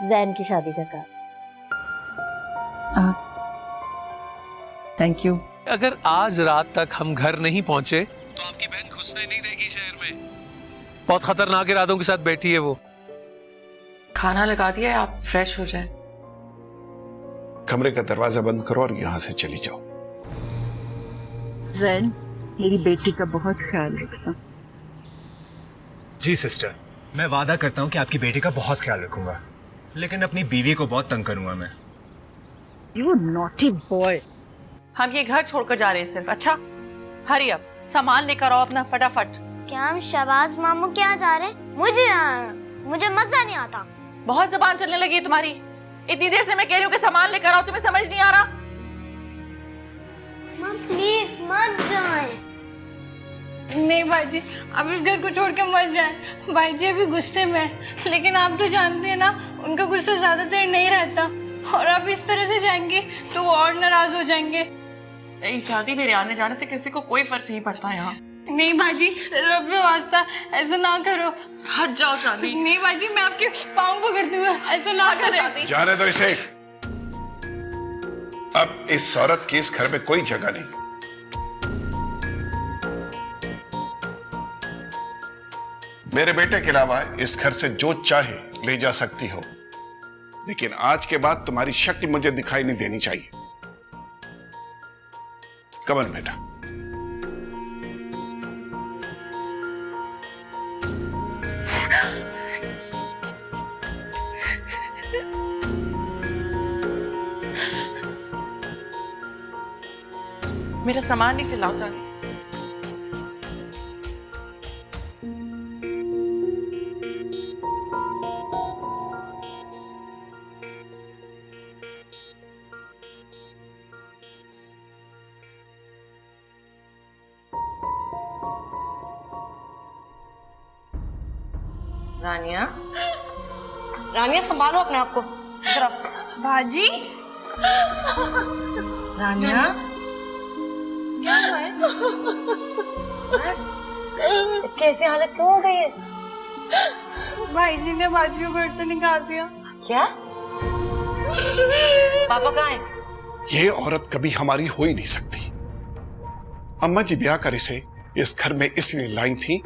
जैन की शादी का कार्ड। Thank you. अगर आज रात तक हम घर नहीं पहुंचे तो आपकी बहन घुसने नहीं देगी शहर में। बहुत खतरनाक इरादों के साथ बैठी है वो। खाना लगा दिया है, आप फ्रेश हो जाए। कमरे का दरवाजा बंद करो और यहां से चली जाओ। जैन, मेरी बेटी का बहुत ख्याल रखना। जी सिस्टर, मैं वादा करता हूँ कि आपकी बेटी का बहुत ख्याल रखूंगा, लेकिन अपनी बीवी को बहुत तंग करूंगा मैं। You naughty boy. हम ये घर छोड़कर जा रहे हैं सिर्फ। अच्छा हरी अप, सामान लेकर आओ अपना फटाफट। क्या हम शहबाज मामू के यहाँ जा रहे हैं? मुझे मजा नहीं आता। बहुत जुबान चलने लगी है तुम्हारी। इतनी देर से मैं कह रही हूँ कि सामान लेकर आओ, तुम्हें समझ नहीं आ रहा? मम प्लीज मत जाएं। नहीं भाईजी, अब इस घर को छोड़ के मत जाएं। भाईजी अभी गुस्से में है, लेकिन आप तो जानते हैं ना उनका गुस्सा ज्यादा देर नहीं रहता, और आप इस तरह से जाएंगे तो वो और नाराज हो जाएंगे। यही चाहती, मेरे आने जाने से किसी को कोई फर्क नहीं पड़ता यहाँ। नहीं भाजी, रब का वास्ता ऐसा ना करो। हट जाओ चांदी। नहीं भाजी, मैं आपके पाँव पकड़ती हूँ, ऐसा ना करें। जाने दो इसे। अब इस औरत की इस घर में कोई जगह नहीं। मेरे बेटे के अलावा इस घर से जो चाहे ले जा सकती हो, लेकिन आज के बाद तुम्हारी शक्ति मुझे दिखाई नहीं देनी चाहिए। कमन बेटा। मेरा सामान नहीं चिल्लाओ चांदी। रानिया, रानिया संभालो अपने आप को। इधर आओ। भाजी, रानिया क्या हुआ है? बस इसके ऐसी हालत क्यों हो गई है? भाईजी ने बाजी को घर से निकाल दिया। क्या? पापा कहाँ हैं? ये औरत कभी हमारी हो ही नहीं सकती। अम्मा जी ब्याह कर इसे इस घर में इसलिए लाई थी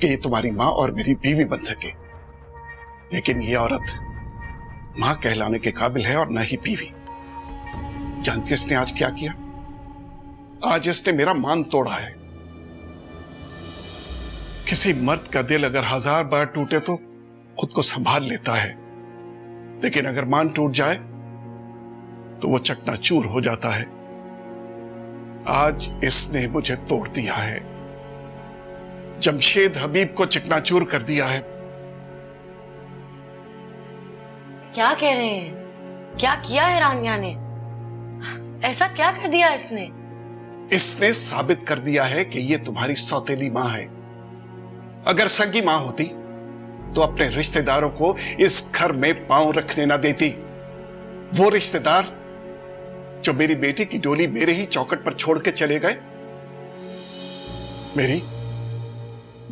कि ये तुम्हारी माँ और मेरी बीवी बन सके, लेकिन ये औरत माँ कहलाने के काबिल है और ना ही बीवी। जानती हो इसने आज क्या किया? आज इसने मेरा मान तोड़ा है। किसी मर्द का दिल अगर 1000 बार टूटे तो खुद को संभाल लेता है, लेकिन अगर मान टूट जाए तो वो चकनाचूर हो जाता है। आज इसने मुझे तोड़ दिया है, जमशेद हबीब को चकनाचूर कर दिया है। क्या कह रहे हैं? क्या किया है रानिया ने? ऐसा क्या कर दिया इसने? इसने साबित कर दिया है कि ये तुम्हारी सौतेली मां है। अगर सगी मां होती तो अपने रिश्तेदारों को इस घर में पांव रखने ना देती। वो रिश्तेदार जो मेरी बेटी की डोली मेरे ही चौखट पर छोड़ के चले गए, मेरी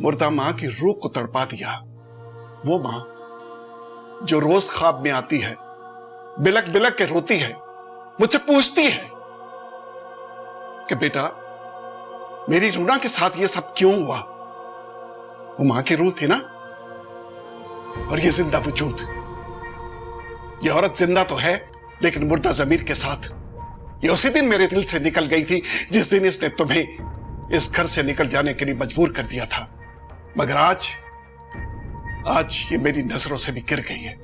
मुर्दा मां की रूह को तड़पा दिया। वो मां जो रोज ख्वाब में आती है, बिलक बिलक के रोती है, मुझसे पूछती है कि बेटा मेरी रूना के साथ ये सब क्यों हुआ। वो मां की रूह थी ना, और ये जिंदा वजूद। ये औरत जिंदा तो है लेकिन मुर्दा जमीर के साथ। ये उसी दिन मेरे दिल से निकल गई थी जिस दिन इसने तुम्हें इस घर से निकल जाने के लिए मजबूर कर दिया था, मगर आज ये मेरी नजरों से भी गिर गई है।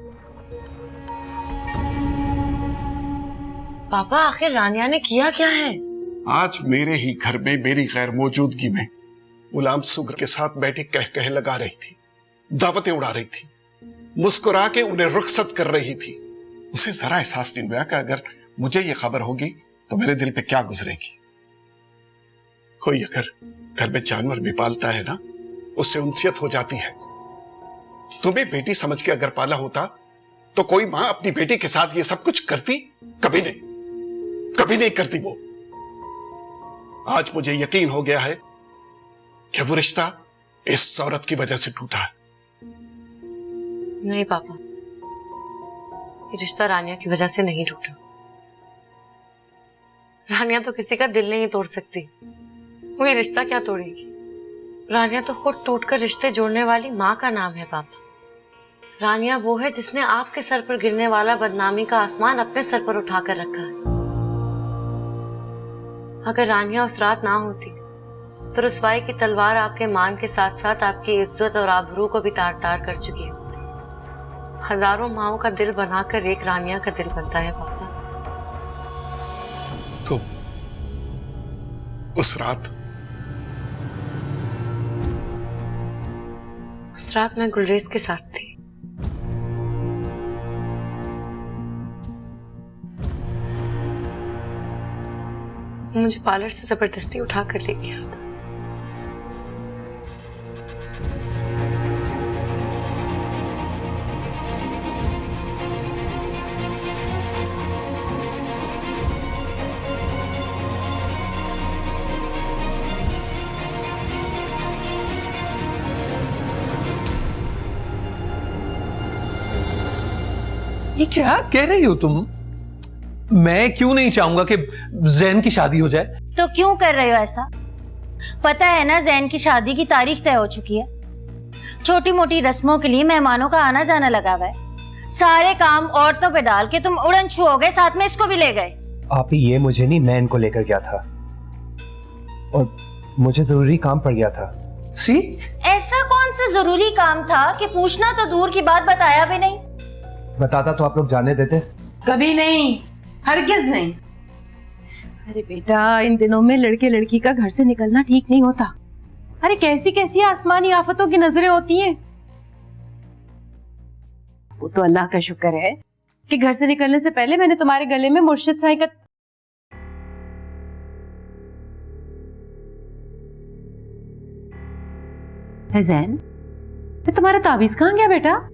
पापा आखिर रानिया ने किया क्या है? आज मेरे ही घर में मेरी गैर मौजूदगी में गुलाम सुगर के साथ बैठी कह लगा रही थी, दावतें उड़ा रही थी, मुस्कुरा के उन्हें रुखसत कर रही थी। उसे जरा एहसास नहीं हुआ कि अगर मुझे यह खबर होगी तो मेरे दिल पे क्या गुजरेगी। कोई अगर घर में जानवर भी पालता है ना, उससे उनसियत हो जाती है। तुम्हें बेटी समझ के अगर पाला होता तो कोई मां अपनी बेटी के साथ ये सब कुछ करती? कभी नहीं करती वो। आज मुझे यकीन हो गया है कि वो रिश्ता इस औरत की वजह से टूटा है। नहीं पापा, ये रिश्ता रानिया की वजह से नहीं टूटा। रानिया तो किसी का दिल नहीं तोड़ सकती, वो ये रिश्ता क्या तोड़ेगी। रानिया तो खुद टूटकर रिश्ते जोड़ने वाली माँ का नाम है पापा। रानिया वो है जिसने आपके सर पर गिरने वाला बदनामी का आसमान अपने सर पर उठाकर रखा है। अगर रानिया उस रात ना होती तो रुसवाई की तलवार आपके मान के साथ साथ आपकी इज्जत और आबरू को भी तार तार कर चुकी होती। हजारों माओं का दिल बनाकर एक रानिया का दिल बनता है पापा। तो उस रात मैं गुलरेज के साथ थी। वो मुझे पार्लर से जबरदस्ती उठा कर ले गया था। ये क्या कह रही हो तुम? मैं क्यों नहीं चाहूंगा कि जैन की शादी हो जाए? तो क्यों कर रहे हो ऐसा? पता है ना जैन की शादी की तारीख तय हो चुकी है। छोटी मोटी रस्मों के लिए मेहमानों का आना जाना लगा हुआ है। सारे काम औरतों पे डाल के तुम उड़न छू हो गए, साथ में इसको भी ले गए। आप ही ये मुझे नहीं, मैं इनको लेकर गया था और मुझे जरूरी काम पड़ गया था। सी ऐसा कौन सा जरूरी काम था कि पूछना तो दूर की बात बताया भी नहीं? बताता तो आप लोग जाने देते। कभी नहीं, हरगिज नहीं। अरे बेटा, इन दिनों में लड़के लड़की का घर से निकलना ठीक नहीं होता। अरे कैसी कैसी आसमानी आफतों की नजरें होती हैं। वो तो अल्लाह का शुक्र है कि घर से निकलने से पहले मैंने तुम्हारे गले में मुर्शिद साईं का जैन, तुम्हारा ताबीज कहाँ गया बेटा?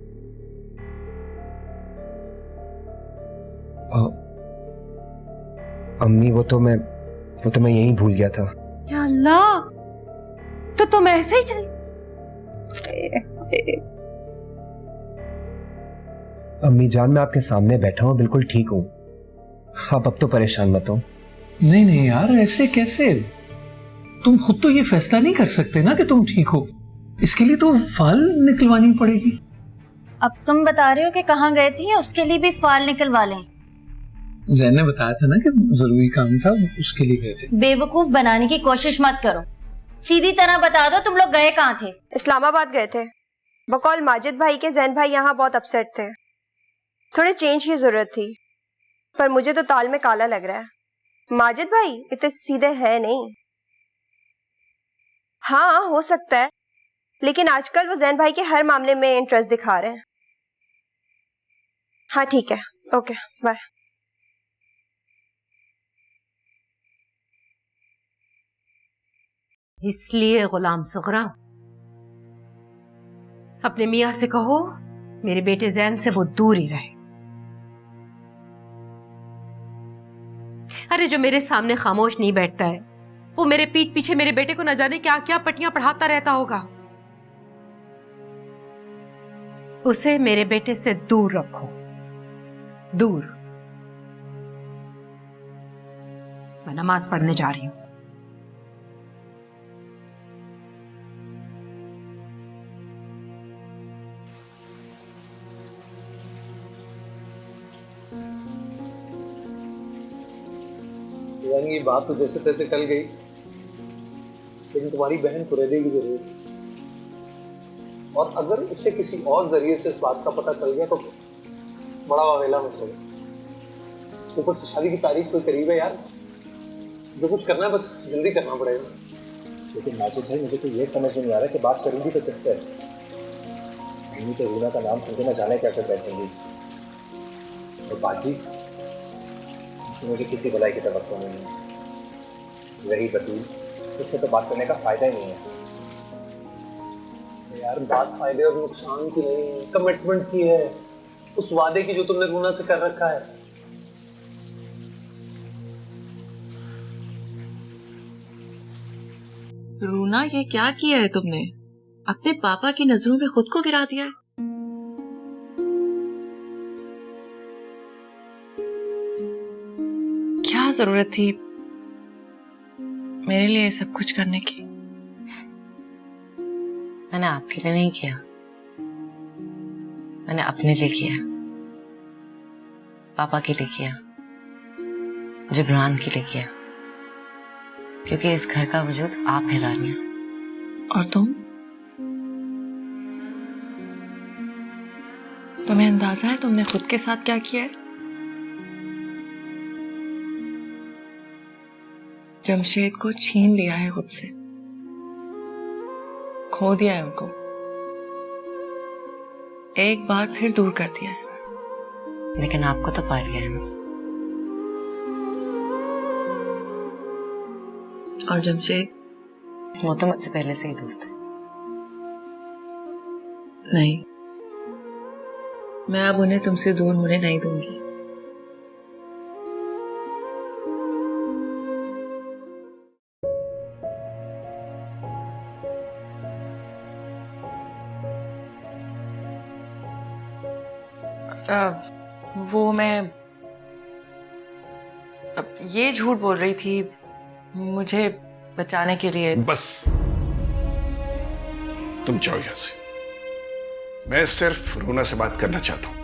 अम्मी वो तो मैं यहीं भूल गया था। या अल्लाह, तो तुम ऐसे ही चल। अम्मी जान, मैं आपके सामने बैठा हूँ, बिल्कुल ठीक हूँ। आप अब तो परेशान मत हो। नहीं नहीं यार, ऐसे कैसे? तुम खुद तो ये फैसला नहीं कर सकते ना कि तुम ठीक हो। इसके लिए तो फाल निकलवानी पड़ेगी। अब तुम बता रहे हो कि कहाँ गए थी, उसके लिए भी फाल निकलवा लें। जैन ने बताया था ना कि जरूरी काम था, उसके लिए गए थे। बेवकूफ बनाने की कोशिश मत करो, सीधी तरह बता दो तुम लोग गए कहाँ थे। इस्लामाबाद गए थे। बकौल माजिद भाई के जैन भाई यहाँ बहुत अपसेट थे। थोड़े चेंज की जरूरत थी, पर मुझे तो ताल में काला लग रहा है। माजिद भाई इतने सीधे है नहीं। हाँ हो सकता है, लेकिन आजकल वो जैन भाई के हर मामले में इंटरेस्ट दिखा रहे हैं। हाँ ठीक है, ओके बाय। इसलिए गुलाम सुगरा, अपने मियाँ से कहो मेरे बेटे जैन से वो दूर ही रहे। अरे जो मेरे सामने खामोश नहीं बैठता है, वो मेरे पीठ पीछे मेरे बेटे को न जाने क्या क्या पट्टियां पढ़ाता रहता होगा। उसे मेरे बेटे से दूर रखो, दूर। मैं नमाज पढ़ने जा रही हूं। ये बात तो जैसे तैसे टल गई, लेकिन तुम्हारी बहन कुरैदी की जरूरत है। और अगर उसे किसी और जरिए से इस बात का पता चल गया तो बड़ा वावेला मचेगा। ऊपर से शादी की तारीख कोई करीब है यार। जो कुछ करना है बस जल्दी करना पड़ेगा। लेकिन माजिद भाई, मुझे तो ये समझ नहीं आ रहा कि बात करूंगी तो किससे? मम्मी तो रूना का नाम सुनकर न जाने क्या कर बैठेंगी। और बाजी, मुझे किसी भलाई की तवक्को नहीं है। रही बतूल, उससे तो बात करने का फायदा ही नहीं है। यार बात फायदे और नुकसान की नहीं, कमिटमेंट की है, उस वादे की जो तुमने रूना से कर रखा है। रूना, ये क्या किया है तुमने? अपने पापा की नजरों में खुद को गिरा दिया है। क्या जरूरत थी मेरे लिए सब कुछ करने की? मैंने आपके लिए नहीं किया, मैंने अपने लिए किया, पापा के लिए किया, जिब्रान के लिए किया, क्योंकि इस घर का वजूद आप है रानिया। और तुम्हें अंदाजा है तुमने खुद के साथ क्या किया है? जमशेद को छीन लिया है खुद से, खो दिया है उनको, एक बार फिर दूर कर दिया है। लेकिन आपको तो पा लिया है ना। और जमशेद? वो तो मुझसे पहले से ही दूर थे। नहीं, मैं अब उन्हें तुमसे दूर होने नहीं दूंगी। वो मैं अब ये झूठ बोल रही थी मुझे बचाने के लिए। बस तुम जाओ यहां से, मैं सिर्फ रूना से बात करना चाहता हूं।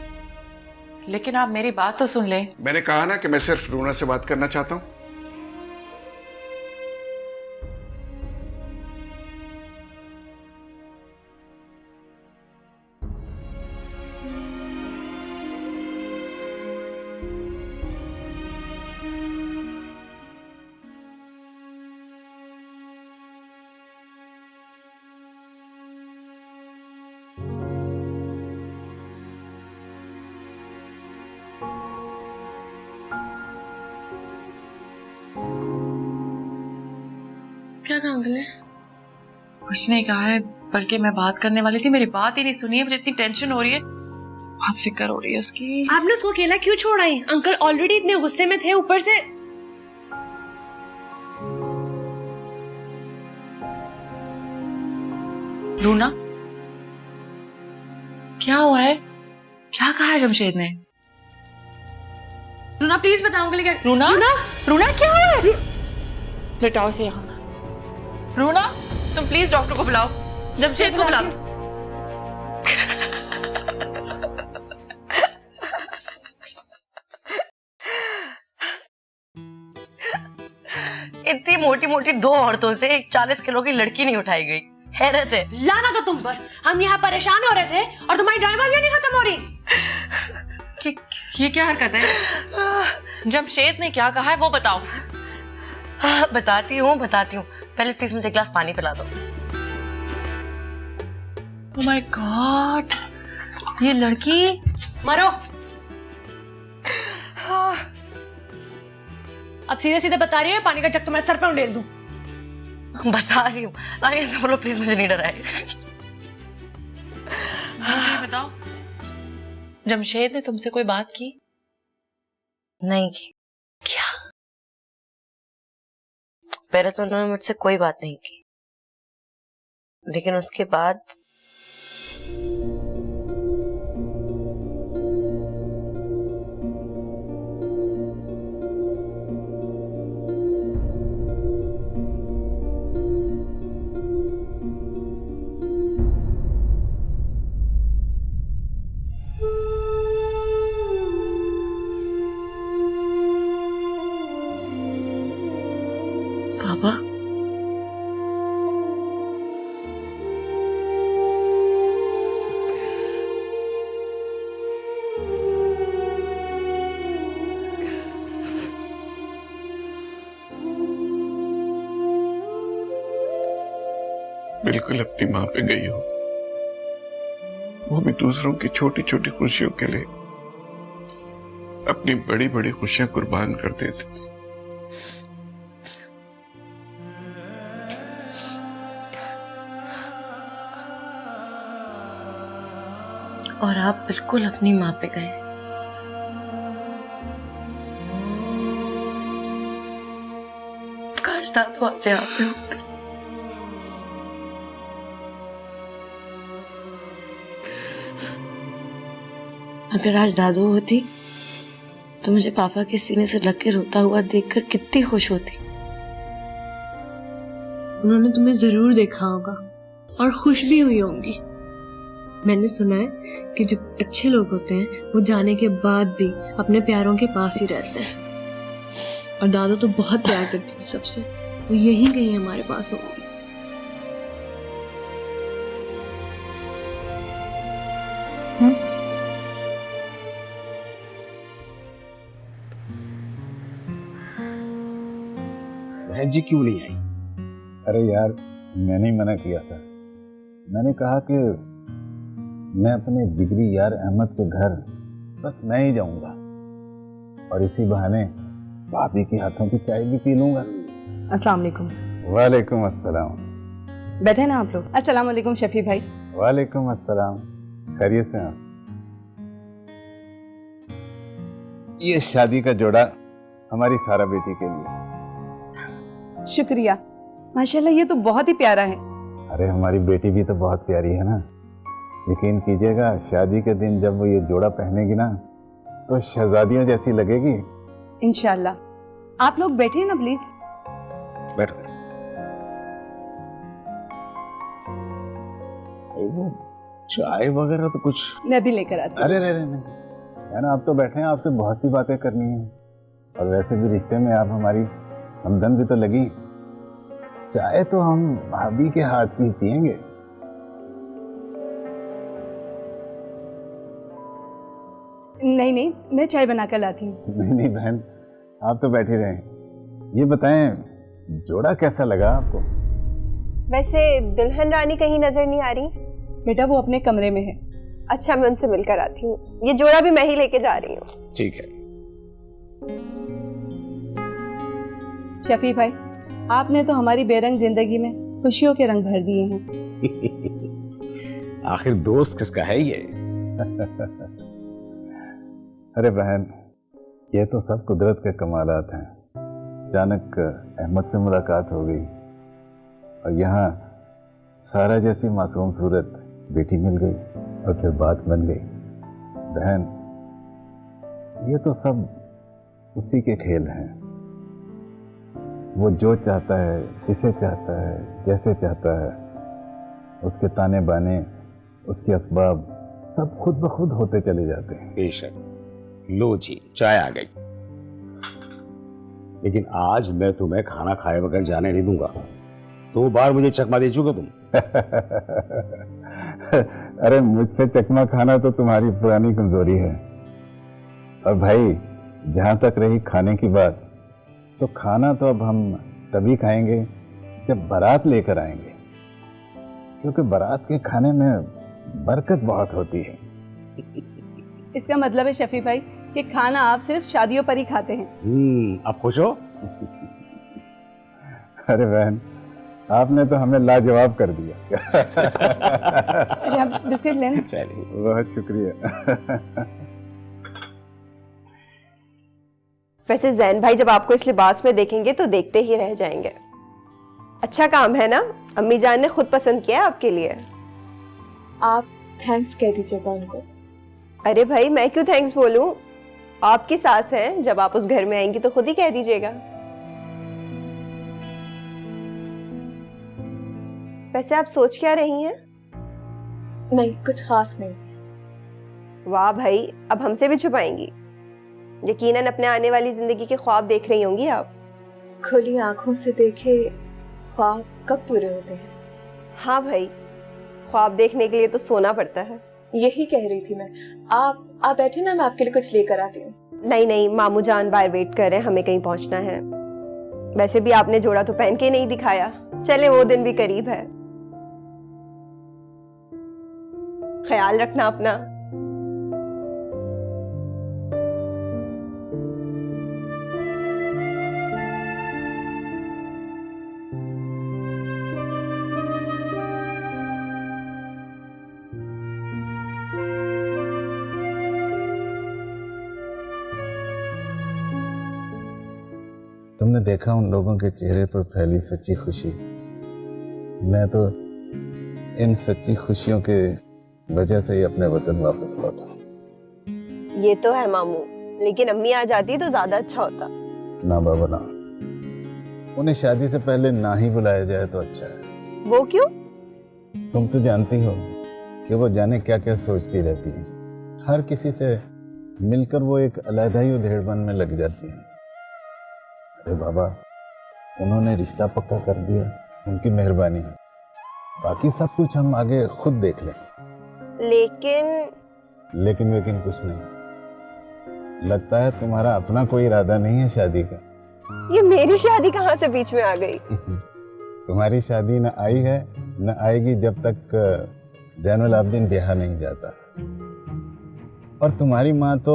लेकिन आप मेरी बात तो सुन लें। मैंने कहा ना कि मैं सिर्फ रूना से बात करना चाहता हूं। क्या कहा अंकल ने? कुछ नहीं कहा है, बल्कि मैं बात करने वाली थी, मेरी बात ही नहीं सुनी है। मुझे इतनी टेंशन हो रही है, बहुत फिक्र हो रही है उसकी। आपने उसको अकेला क्यों छोड़ा है? अंकल ऑलरेडी इतने गुस्से में थे, ऊपर से रूना, क्या हुआ है? क्या कहा है जमशेद ने? रूना प्लीज बताओ अंकल क्या। रूना, रूना क्या हुआ है? लेटाओ से यहाँ। रूना, तुम प्लीज डॉक्टर को बुलाओ, जमशेद को बुलाओ। इतनी मोटी मोटी दो औरतों से एक 40 किलो की लड़की नहीं उठाई गई। हैरत है। लाना तो तुम पर, हम यहाँ परेशान हो रहे थे और तुम्हारी ड्रामाबाजी नहीं खत्म हो रही। ये क्या हरकत है? जमशेद ने क्या कहा है वो बताओ। बताती हूँ। पहले प्लीज मुझे एक गिलास पानी पिला दो। ओह माय गॉड, ये लड़की मरो। अब सीधे सीधे बता रही है, पानी का जग तुम्हारे सर पर उंडेल दूं। बता रही हूँ। ऐसे बोलो प्लीज, मुझे नहीं डराए। मुझे बताओ, जमशेद ने तुमसे कोई बात की? नहीं की। क्या? पहले तो उन्होंने मुझसे कोई बात नहीं की, लेकिन उसके बाद पापा, बिल्कुल अपनी मां पे गई हो, वो भी दूसरों की छोटी छोटी खुशियों के लिए अपनी बड़ी बड़ी खुशियां कुर्बान कर देते थे। और आप बिल्कुल अपनी माँ पे गए। काश दादू आज यहाँ पे होते। अगर आज दादू होती तो मुझे पापा के सीने से लग के रोता हुआ देखकर कितनी खुश होती। उन्होंने तुम्हें जरूर देखा होगा और खुश भी हुई होंगी। मैंने सुना है कि जो अच्छे लोग होते हैं वो जाने के बाद भी अपने प्यारों के पास ही रहते हैं। और दादा तो बहुत प्यार करती थी सबसे, वो यहीं कहीं हमारे पास होंगी। बहन जी क्यों नहीं आई? अरे यार, मैंने ही मना किया था। मैंने कहा कि मैं अपने जिगरी यार अहमद के घर बस मैं ही जाऊंगा और इसी बहाने भाभी के हाथों की चाय भी पी लूंगा। अस्सलाम वालेकुम। वालेकुम अस्सलाम। बैठे ना आप लोग। अस्सलाम वालेकुम शफी भाई। वालेकुम अस्सलाम। खैरियत से हैं? ये शादी का जोड़ा हमारी सारा बेटी के लिए। शुक्रिया, माशाल्लाह ये तो बहुत ही प्यारा है। अरे हमारी बेटी भी तो बहुत प्यारी है ना। यकीन कीजिएगा, शादी के दिन जब वो ये जोड़ा पहनेगी ना तो शहजादियों जैसी लगेगी। इंशाल्लाह। आप लोग बैठिए ना प्लीज। बैठ गए। वो चाय वगैरह तो कुछ मैं भी लेकर आती हूँ। अरे नहीं है ना, आप तो बैठे हैं, आपसे बहुत सी बातें करनी है। और वैसे भी रिश्ते में आप हमारी समधन भी तो लगी। चाय तो हम भाभी के हाथ की पियेंगे। नहीं, मैं चाय बनाकर लाती हूँ। नहीं बहन, आप तो बैठी रहें। ये बताएं, जोड़ा कैसा लगा आपको? वैसे दुल्हन रानी कहीं नजर नहीं आ रही। बेटा वो अपने कमरे में है। अच्छा, मैं उनसे मिलकर आती हूँ। ये जोड़ा भी मैं ही लेके जा रही हूँ। ठीक है। शफी भाई, आपने तो हमारी बेरंग जिंदगी में खुशियों के रंग भर दिए हैं। आखिर दोस्त किसका है ये? अरे बहन, ये तो सब कुदरत के कमालात हैं। अचानक अहमद से मुलाकात हो गई और यहाँ सारा जैसी मासूम सूरत बेटी मिल गई और फिर बात बन गई। बहन, ये तो सब उसी के खेल हैं। वो जो चाहता है, जिसे चाहता है, जैसे चाहता है, उसके ताने बाने, उसके असबाब सब खुद ब खुद होते चले जाते हैं। बेशक। लो जी, चाय आ गई। लेकिन आज मैं तुम्हें खाना खाए बगैर जाने नहीं दूंगा। 2 बार मुझे चकमा दे चुके तुम। अरे मुझसे चकमा खाना तो तुम्हारी पुरानी कमजोरी है। और भाई, जहां तक रही खाने की बात, तो खाना तो अब हम तभी खाएंगे जब बारात लेकर आएंगे, क्योंकि बारात के खाने में बरकत बहुत होती है। इसका मतलब है शफी भाई कि खाना आप सिर्फ शादियों पर ही खाते हैं। अब खुश हो? अरे बहन, आपने तो हमें लाजवाब कर दिया। अरे आप बिस्किट लेना। चलिए, बहुत शुक्रिया। वैसे जैन भाई जब आपको इस लिबास में देखेंगे तो देखते ही रह जाएंगे। अच्छा काम है ना, अम्मी जान ने खुद पसंद किया है आपके लिए। आप थैंक्स कह दीजिएगा उनको। अरे भाई, मैं क्यों थैंक्स बोलूं? आपकी सास हैं, जब आप उस घर में आएंगी तो खुद ही कह दीजिएगा। वैसे आप सोच क्या रही हैं? नहीं, कुछ खास नहीं। वाह भाई, अब हमसे भी छुपाएंगी। यकीनन अपने आने वाली जिंदगी के ख्वाब देख रही होंगी आप। खुली आंखों से देखे ख्वाब कब पूरे होते हैं? हाँ भाई, ख्वाब देखने के लिए तो सोना पड़ता है। यही कह रही थी मैं। आप बैठे ना, मैं आपके लिए कुछ लेकर आती हूँ। नहीं, मामू जान बाहर वेट कर रहे हैं, हमें कहीं पहुंचना है। वैसे भी आपने जोड़ा तो पहन के नहीं दिखाया। चले, वो दिन भी करीब है। ख्याल रखना अपना। तुमने देखा उन लोगों के चेहरे पर फैली सच्ची खुशी। मैं तो इन सच्ची खुशियों के वजह से ही अपने वतन वापस लौटा। ये तो है मामू, लेकिन अम्मी आ जाती तो ज्यादा अच्छा होता। ना बाबा ना, उन्हें शादी से पहले ना ही बुलाया जाए तो अच्छा है। वो क्यों? तुम तो जानती हो कि वो जाने क्या क्या सोचती रहती है। हर किसी से मिलकर वो एक अलग ही उधेड़बन में लग जाती है। अरे बाबा, उन्होंने रिश्ता पक्का कर दिया, उनकी मेहरबानी है। बाकी सब कुछ हम आगे खुद देख लेंगे। लेकिन वेकिन कुछ नहीं। लगता है तुम्हारा अपना कोई इरादा नहीं है शादी का। ये मेरी शादी कहाँ से बीच में आ गई? तुम्हारी शादी न आई है न आएगी जब तक जैनुल आबदीन ब्याह नहीं जाता। और तुम्हारी माँ तो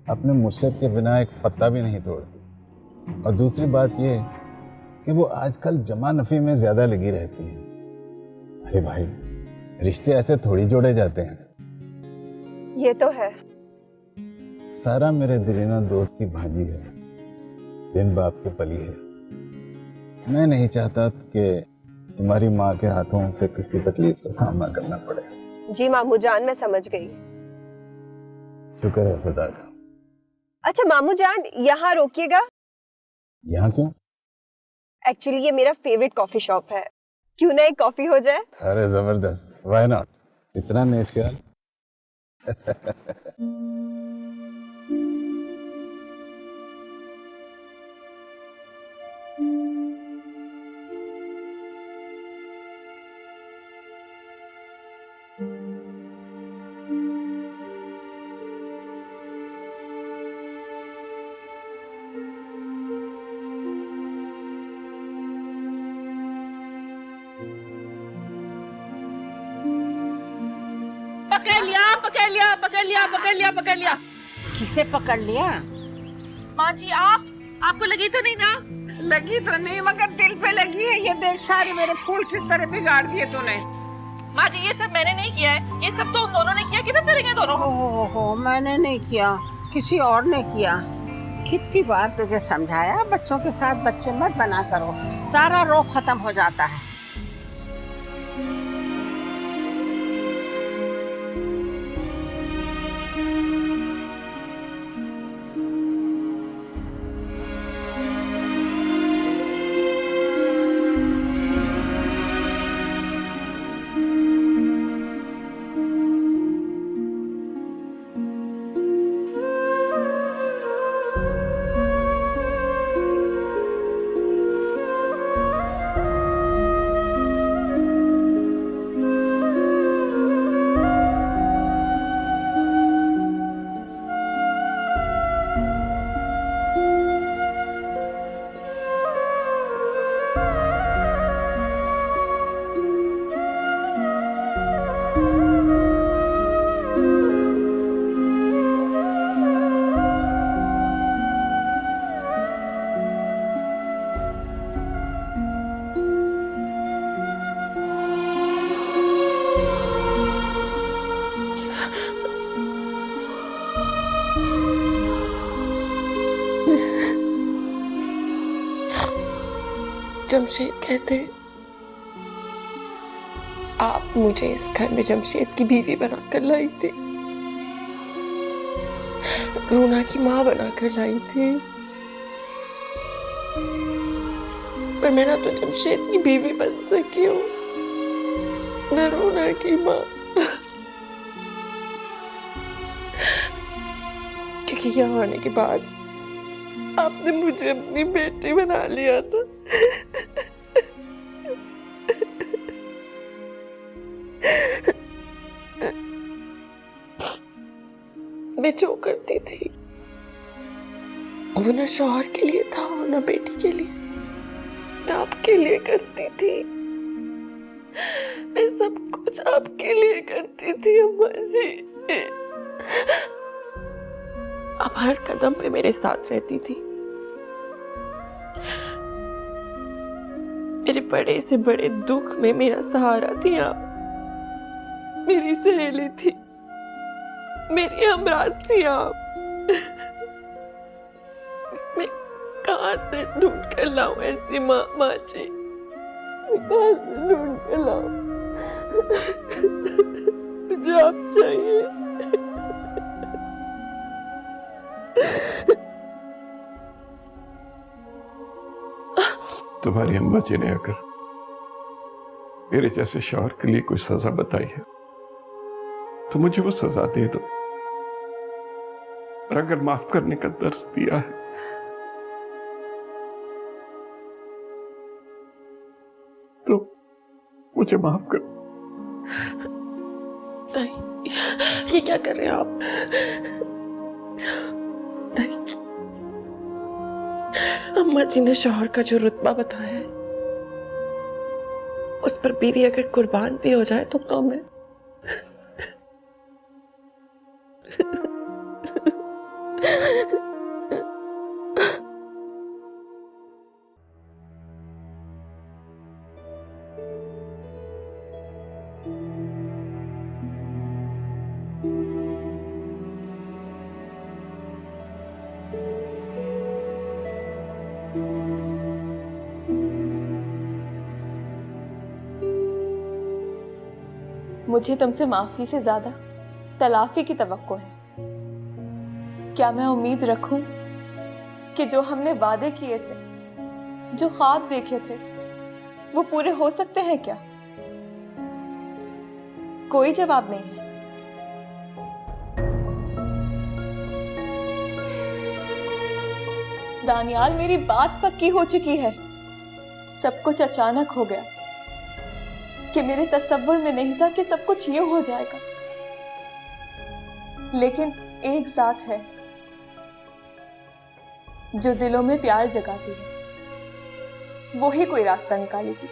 अपने मुर्शिद के बिना एक पत्ता भी नहीं तोड़ती। और दूसरी बात ये कि वो आजकल जमा नफी में ज्यादा लगी रहती है। अरे भाई, रिश्ते ऐसे थोड़ी जोड़े जाते हैं। ये तो है। सारा मेरे दिलीना दोस्त की भांजी है, बिन बाप के पली है। मैं नहीं चाहता कि तुम्हारी माँ के हाथों से किसी तकलीफ का सामना करना पड़े। जी मामू जान, मैं समझ गई। शुक्र है खुदा का। अच्छा मामू जान, यहाँ रोकिएगा। यहाँ क्यों? एक्चुअली ये मेरा फेवरेट कॉफी शॉप है, क्यों ना एक कॉफी हो जाए? अरे जबरदस्त, व्हाई नॉट। इतना नेक ख्याल। पकड़ लिया। किसे पकड़ लिया? माँ जी, आपको लगी तो नहीं ना? लगी तो नहीं, मगर दिल पे लगी है। ये देख, सारे मेरे फूल किस तरह बिगाड़ दिए तूने। माँ जी, ये सब मैंने नहीं किया है, ये सब तो उन दोनों ने किया। किधर चले गए दोनों? ओहो, मैंने नहीं किया, किसी और ने किया। कितनी बार तुझे समझाया, बच्चों के साथ बच्चे मत बना करो, सारा रोग खत्म हो जाता है। जमशेद कहते हैं, आप मुझे इस घर में जमशेद की बीवी बनाकर लाई थी, रूना की माँ बनाकर लाई थी। पर मैं ना तो जमशेद की बीवी बन सकी हूँ, न रूना की माँ। क्योंकि यहाँ आने के बाद आपने मुझे अपनी बेटी बना लिया था। मैं जो करती थी वो न शौहर के लिए था और न बेटी के लिए, मैं आपके लिए करती थी। मैं सब कुछ आपके लिए करती थी अम्मा जी। आप हर कदम पे मेरे साथ रहती थी। मेरे बड़े से बड़े दुख में मेरा सहारा थी आप। मेरी सहेली थी, मेरी हमराज थी आप। मैं कहाँ से ढूंढ कर लाऊं ऐसी माँ? माँ जी, मैं कहाँ से ढूंढ कर लाऊं? मुझे आप चाहिए। तुम्हारी अम्मा जी ने अगर मेरे जैसे शौहर के लिए कोई सजा बताई है तो मुझे वो सजा दे दो, और अगर माफ करने का दर्स दिया है तो मुझे माफ कर। ये क्या कर रहे हैं आप? अम्मा जी ने शौहर का जो रुतबा बताया है उस पर बीवी अगर कुर्बान भी हो जाए तो कम है। मुझे तुमसे माफी से ज्यादा तलाफी की तवक्को है। क्या मैं उम्मीद रखूं कि जो हमने वादे किए थे, जो ख्वाब देखे थे, वो पूरे हो सकते हैं क्या? कोई जवाब नहीं है। दानियाल, मेरी बात पक्की हो चुकी है। सब कुछ अचानक हो गया कि मेरे तसव्वुर में नहीं था कि सब कुछ यूं हो जाएगा। लेकिन एक ज़ात है जो दिलों में प्यार जगाती है, वो ही कोई रास्ता निकालेगी।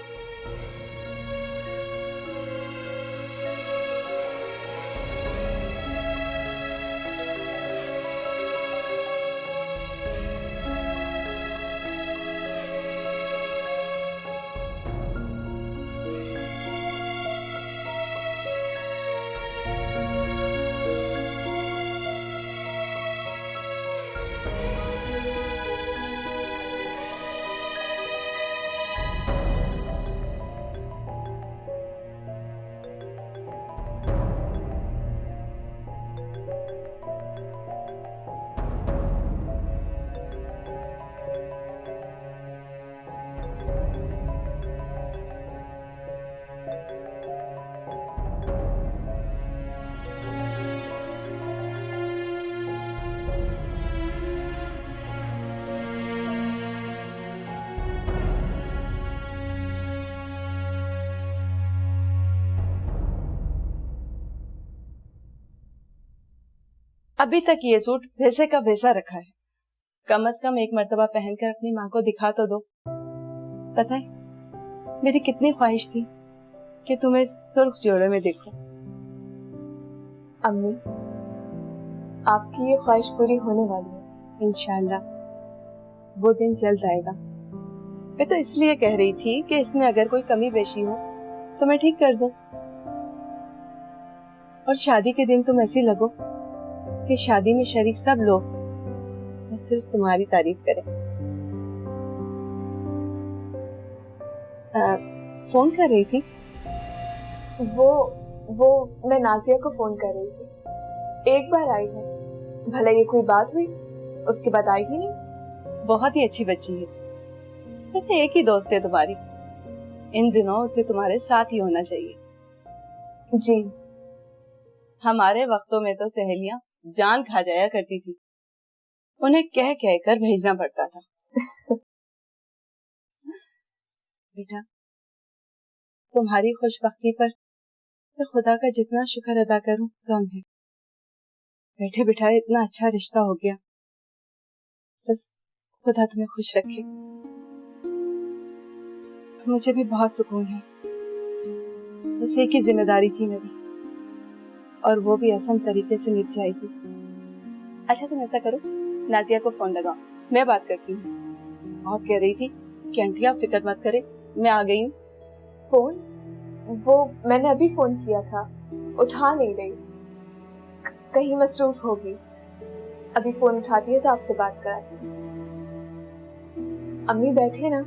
अभी तक ये सूट वैसे का वैसा रखा है। कम से कम एक मर्तबा पहनकर अपनी माँ को दिखा तो दो। पता है मेरी कितनी ख्वाहिश थी कि तुम्हें सुर्ख जोड़े में देखो। अम्मी, आपकी ये ख्वाहिश पूरी होने वाली है इंशाअल्लाह। वो दिन जल्द आएगा। मैं तो इसलिए कह रही थी कि इसमें अगर कोई कमी पेशी हो तो मैं ठीक कर दूं। और शादी के दिन तुम ऐसी लगो कि शादी में शरीक सब लोग बस सिर्फ तुम्हारी तारीफ करें। फोन कर रही थी? वो मैं नाजिया को फोन कर रही थी। एक बार आई है, भला ये कोई बात हुई? उसके बाद आई ही नहीं। बहुत ही अच्छी बच्ची है। वैसे एक ही दोस्त है तुम्हारी, इन दिनों उसे तुम्हारे साथ ही होना चाहिए। जी। हमारे वक्तों में तो सहेलियां जान खा जाया करती थी, उन्हें कह कह कर भेजना पड़ता था। बेटा, तुम्हारी खुशबख्ती पर मैं खुदा का जितना शुक्र अदा करूं कम है। बैठे बिठाए इतना अच्छा रिश्ता हो गया, बस खुदा तुम्हें खुश रखे। मुझे भी बहुत सुकून है। बस एक ही जिम्मेदारी थी मेरी, और वो भी आसान तरीके से निभ जाएगी। अच्छा तुम ऐसा करो, नाजिया को फोन लगाओ, मैं बात करती हूँ। और कह रही थी कि आंटी आप फिक्र मत करें, मैं आ गई हूँ। फोन? वो मैंने अभी फोन किया था, उठा नहीं रही, कहीं मसरूफ होगी। अभी फोन उठाती है तो आपसे बात कराती हूँ। अम्मी बैठे ना?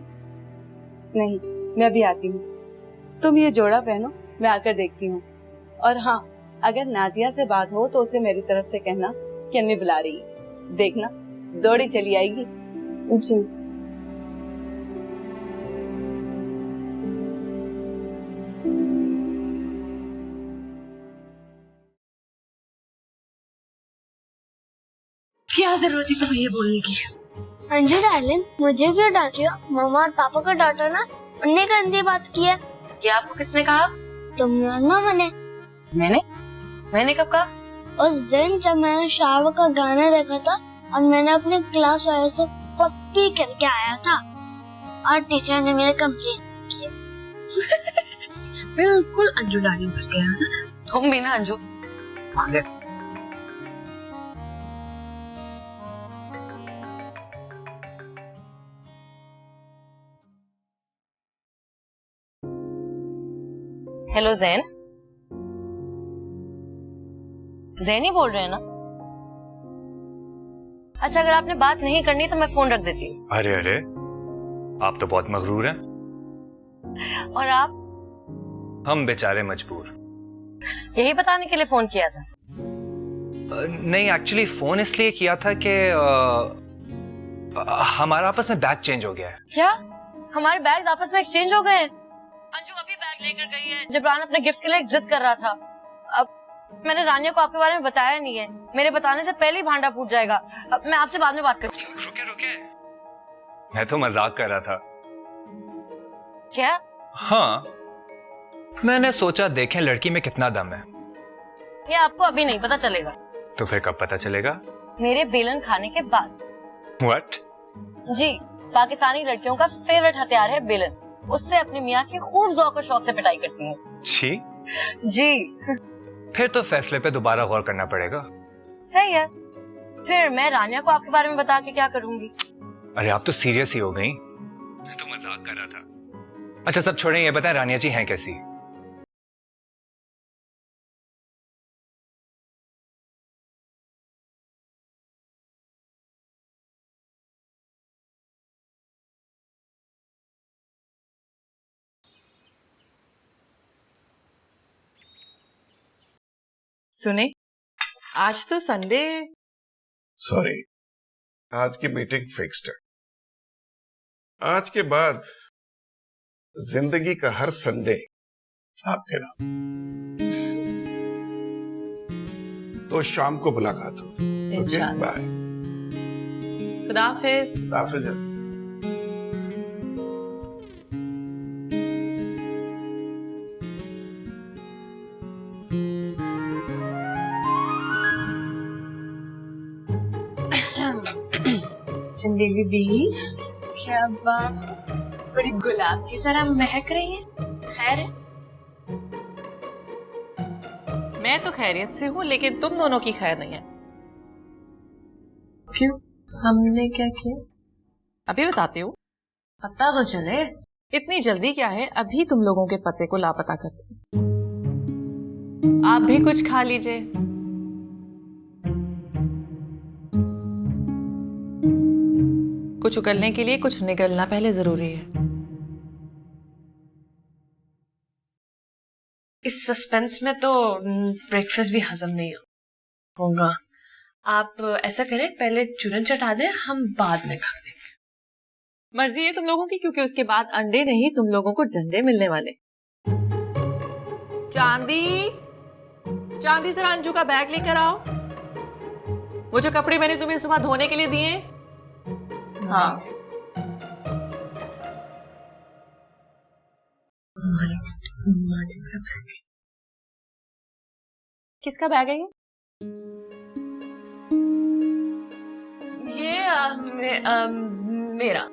नहीं, मैं अभी आती हूँ। तुम ये जोड़ा पहनो, मैं आकर देखती हूँ। और हाँ, अगर नाजिया से बात हो तो उसे मेरी तरफ से कहना कि अम्मी बुला रही है। देखना दौड़ी चली आएगी। जी। क्या जरूरत थी तुम्हें ये बोलने की? अंजू डार्लिंग, मुझे क्यों डांट रही हो? मम्मा और पापा को डांटो ना, उनने गंदी बात की है। ये आपको किसने कहा? तुमने और मामा ने। मैंने कब कहा? उस दिन जब मैंने शाहरुख का गाना देखा था और मैंने अपने क्लास वालों से कॉपी करके आया था और टीचर ने मेरे कंप्लेंट किया। बिल्कुल अंजू डार्लिंग कर गया। तुम भी ना अंजू। आगे। हेलो जैन। जैन ही बोल रहे हैं ना? अच्छा, अगर आपने बात नहीं करनी तो मैं फोन रख देती हूँ। अरे अरे, आप तो बहुत मगरूर हैं। और आप? हम बेचारे मजबूर। यही बताने के लिए फोन किया था? नहीं, एक्चुअली फोन इसलिए किया था कि हमारा आपस में बैग चेंज हो गया है। क्या हमारे बैग्स आपस में एक्सचेंज हो गए हैं? अंजू अभी बैग लेकर गई है जब रान अपने गिफ्ट के लिए जिद कर रहा था। अब मैंने रानिया को आपके बारे में बताया नहीं है। मेरे बताने से पहले ही भांडा फूट जाएगा। अब मैं आपसे बाद में बात करती हूँ। रुके, मैं तो मजाक कर रहा था। क्या? हाँ, मैंने सोचा देखें लड़की में कितना दम है। ये आपको अभी नहीं पता चलेगा। तो फिर कब पता चलेगा? मेरे बेलन खाने के बाद। What? जी, पाकिस्तानी लड़कियों का फेवरेट हथियार है बेलन। उससे अपनी मियाँ की खूब ज़ौक़ और शौक से पिटाई करती हूँ। छी। जी। फिर तो फैसले पे दोबारा गौर करना पड़ेगा। सही है। फिर मैं रानिया को आपके बारे में बता के क्या करूंगी? अरे आप तो सीरियस ही हो गई। मैं तो मजाक कर रहा था। अच्छा सब छोड़ें, ये बताएं रानिया जी हैं कैसी? सुने, आज तो संडे। सॉरी, आज की मीटिंग फिक्स्ड है। आज के बाद जिंदगी का हर संडे आपके नाम। तो शाम को मुलाकात हो। इंशाल्लाह। बाय। खुदा हाफिज। खुदा हाफिज। चंदेली दी, क्या बात, बड़ी गुलाब की तरह महक रही है। खैर है? मैं तो खैरियत से हूँ, लेकिन तुम दोनों की खैर नहीं है। क्यों? हमने क्या किया? अभी बताती हूँ। पता तो चले। इतनी जल्दी क्या है, अभी तुम लोगों के पते को लापता करती हूँ। आप भी कुछ खा लीजिए। कुछ उगलने के लिए कुछ निगलना पहले जरूरी है। इस सस्पेंस में तो ब्रेकफास्ट भी हजम नहीं होगा। आप ऐसा करें, पहले चूरन चटा दें, हम बाद में खा लेंगे। मर्जी है तुम लोगों की, क्योंकि उसके बाद अंडे नहीं तुम लोगों को डंडे मिलने वाले। चांदी, चांदी जरा अंजू का बैग लेकर आओ। वो जो कपड़े मैंने तुम्हें सुबह धोने के लिए दिए। हाँ। किसका बैग है ये? मेरा।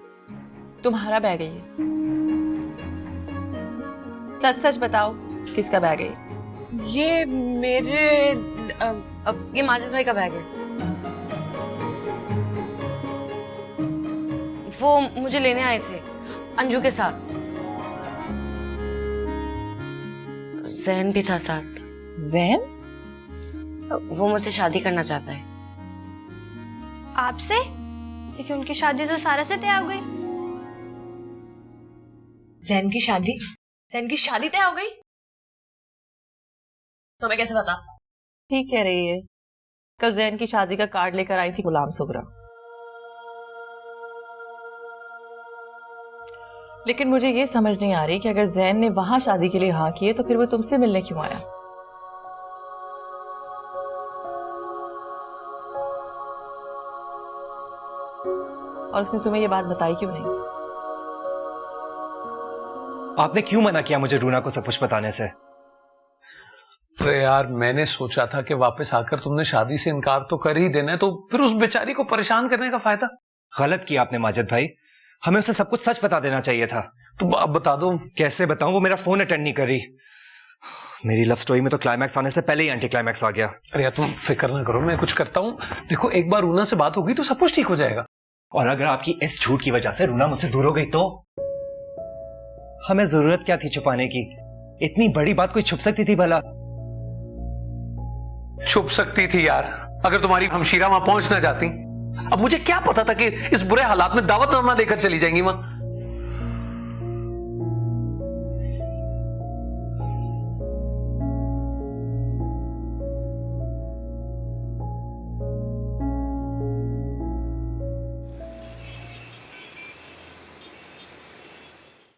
तुम्हारा बैग है ये? सच सच बताओ, किसका बैग है ये? मेरे ये माजिद भाई का बैग है। वो मुझे लेने आए थे अंजू के साथ। जैन भी था साथ। जैन? वो मुझसे शादी करना चाहता है। आपसे? लेकिन उनकी शादी तो सारा से तय हो गई। जैन की शादी? जैन की शादी तय हो गई? तो मैं कैसे बता? ठीक कह रही है। कल जैन की शादी का कार्ड लेकर आई थी गुलाम सुगरा, लेकिन मुझे ये समझ नहीं आ रही कि अगर जैन ने वहां शादी के लिए हाँ किए तो फिर वो तुमसे मिलने क्यों आया? और उसने तुम्हें ये बात बताई क्यों नहीं? आपने क्यों मना किया मुझे रूना को सब कुछ बताने से? अरे यार, मैंने सोचा था कि वापस आकर तुमने शादी से इनकार तो कर ही देना है, तो फिर उस बेचारी को परेशान करने का फायदा? गलत किया आपने माजिद भाई, हमें उसे सब कुछ सच बता देना चाहिए था। तो अब बता दो। कैसे बताऊं, वो मेरा फोन अटेंड नहीं कर रही। मेरी लव स्टोरी में तो क्लाइमैक्स आने से पहले ही एंटी क्लाइमैक्स आ गया। अरे यार तुम फिक्र ना करो, मैं कुछ करता हूँ। देखो, एक बार रूना से बात होगी तो सब कुछ ठीक हो जाएगा। और अगर आपकी इस झूठ की वजह से रूना मुझसे दूर हो गई तो? हमें जरूरत क्या थी छुपाने की? इतनी बड़ी बात कोई छुप सकती थी भला? छुप सकती थी यार, अगर तुम्हारी हमशीरा वहां पहुंच ना जाती। अब मुझे क्या पता था कि इस बुरे हालात में दावतनामा देकर चली जाएंगी वहां।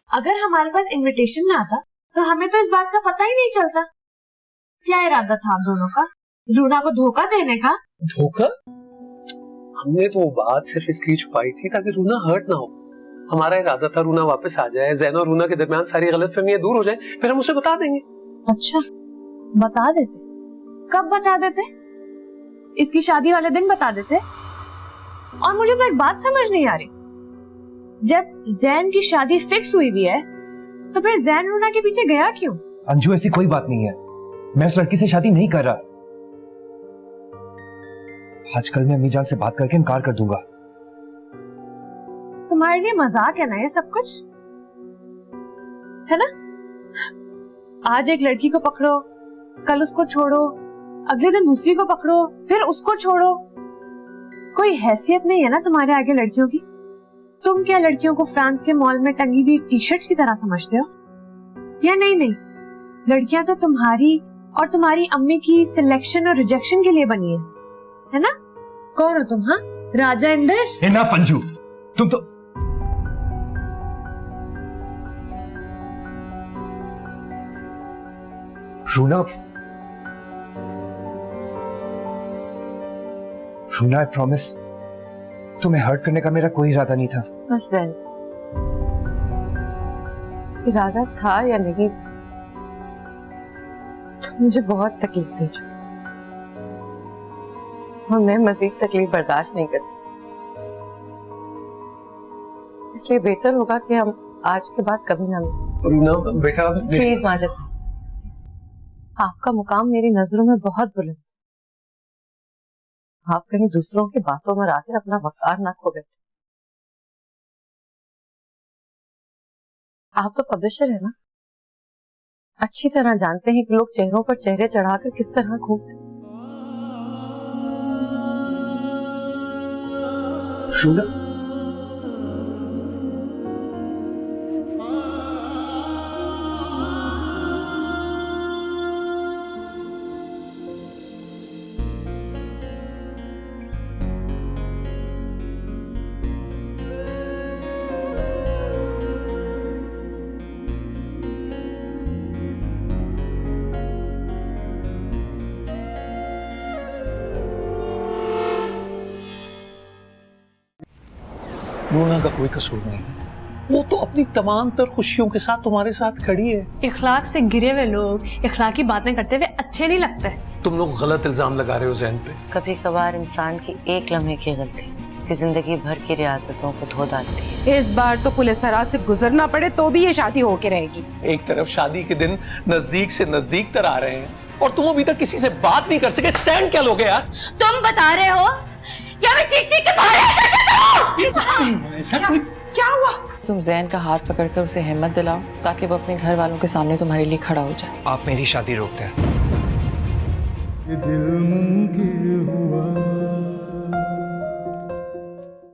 अगर हमारे पास इनविटेशन ना आता तो हमें तो इस बात का पता ही नहीं चलता। क्या इरादा था आप दोनों का? रूना को धोखा देने का? धोखा? हमने तो वो बात सिर्फ इसलिए छुपाई थी ताकि रूना हर्ट ना हो। हमारा इरादा था रूना वापस आ जाए, जैन और रूना के दरमियान सारी गलतफहमियां दूर हो जाए, फिर हम उसे बता देंगे। अच्छा, बता देते? कब बता देते? इसकी शादी वाले दिन बता देते। और मुझे तो एक बात समझ नहीं आ रही, जब जैन की शादी फिक्स हुई भी है तो फिर जैन रूना के पीछे गया क्यों? अंजू, ऐसी कोई बात नहीं है, मैं उस लड़की से शादी नहीं कर रहा। आजकल मैं अम्मी जान से बात करके इनकार कर दूंगा। तुम्हारे लिए मजाक है ना ये सब कुछ, है ना? आज एक लड़की को पकड़ो, कल उसको छोड़ो, अगले दिन दूसरी को पकड़ो, फिर उसको छोड़ो। कोई हैसियत नहीं है ना तुम्हारे आगे लड़कियों की? तुम क्या लड़कियों को फ्रांस के मॉल में टंगी हुई टी शर्ट की तरह समझते हो? या नहीं? लड़कियां तो तुम्हारी और तुम्हारी अम्मी की सिलेक्शन और रिजेक्शन के लिए बनी है ना? कौन हो तुम? हाँ, राजा इंदर? इनफ अंजू, तुम तो रूना, आई प्रॉमिस तुम्हें हर्ट करने का मेरा कोई इरादा नहीं था। बस जैन, इरादा था या नहीं, तो मुझे बहुत तकलीफ दे चुकी और मैं मजीद तकलीफ बर्दाश्त नहीं कर सकती। इसलिए बेहतर होगा कि हम आज के बाद कभी ना मिलें। बेटा प्लीज माजिद, आपका मुकाम मेरी नजरों में बहुत बुलंद। आप कहीं दूसरों की बातों में आकर अपना वकार ना खो बैठे। आप तो पब्लिशर है ना, अच्छी तरह जानते हैं कि लोग चेहरों पर चेहरे चढ़ाकर किस तरह घूमते। रूना का कोई कसूर नहीं है, वो तो अपनी तमाम तर खुशियों के साथ तुम्हारे साथ खड़ी है। इखलाक से गिरे हुए लोग इखलाकी बातें करते हुए अच्छे नहीं लगते। तुम लोग गलत इल्जाम लगा रहे हो जैन पे। कभी कभार इंसान की एक लम्हे की गलती उसकी जिंदगी भर की रियासतों को धो डालती है। इस बार तो पुलिसराज से गुजरना पड़े तो भी ये शादी होके रहेगी। एक तरफ शादी के दिन नजदीक से नजदीक तर आ रहे हैं और तुम अभी तक किसी से बात नहीं कर सके। स्टैंड क्या लोगे यार? तुम बता रहे हो या मैं चीख चीख के बाहर ऐसा कोई क्या हुआ? तुम जैन का हाथ पकड़कर उसे हिम्मत दिलाओ ताकि वो अपने घर वालों के सामने तुम्हारे लिए खड़ा हो जाए। आप मेरी शादी रोकते हैं। ये दिल मुमकिन हुआ।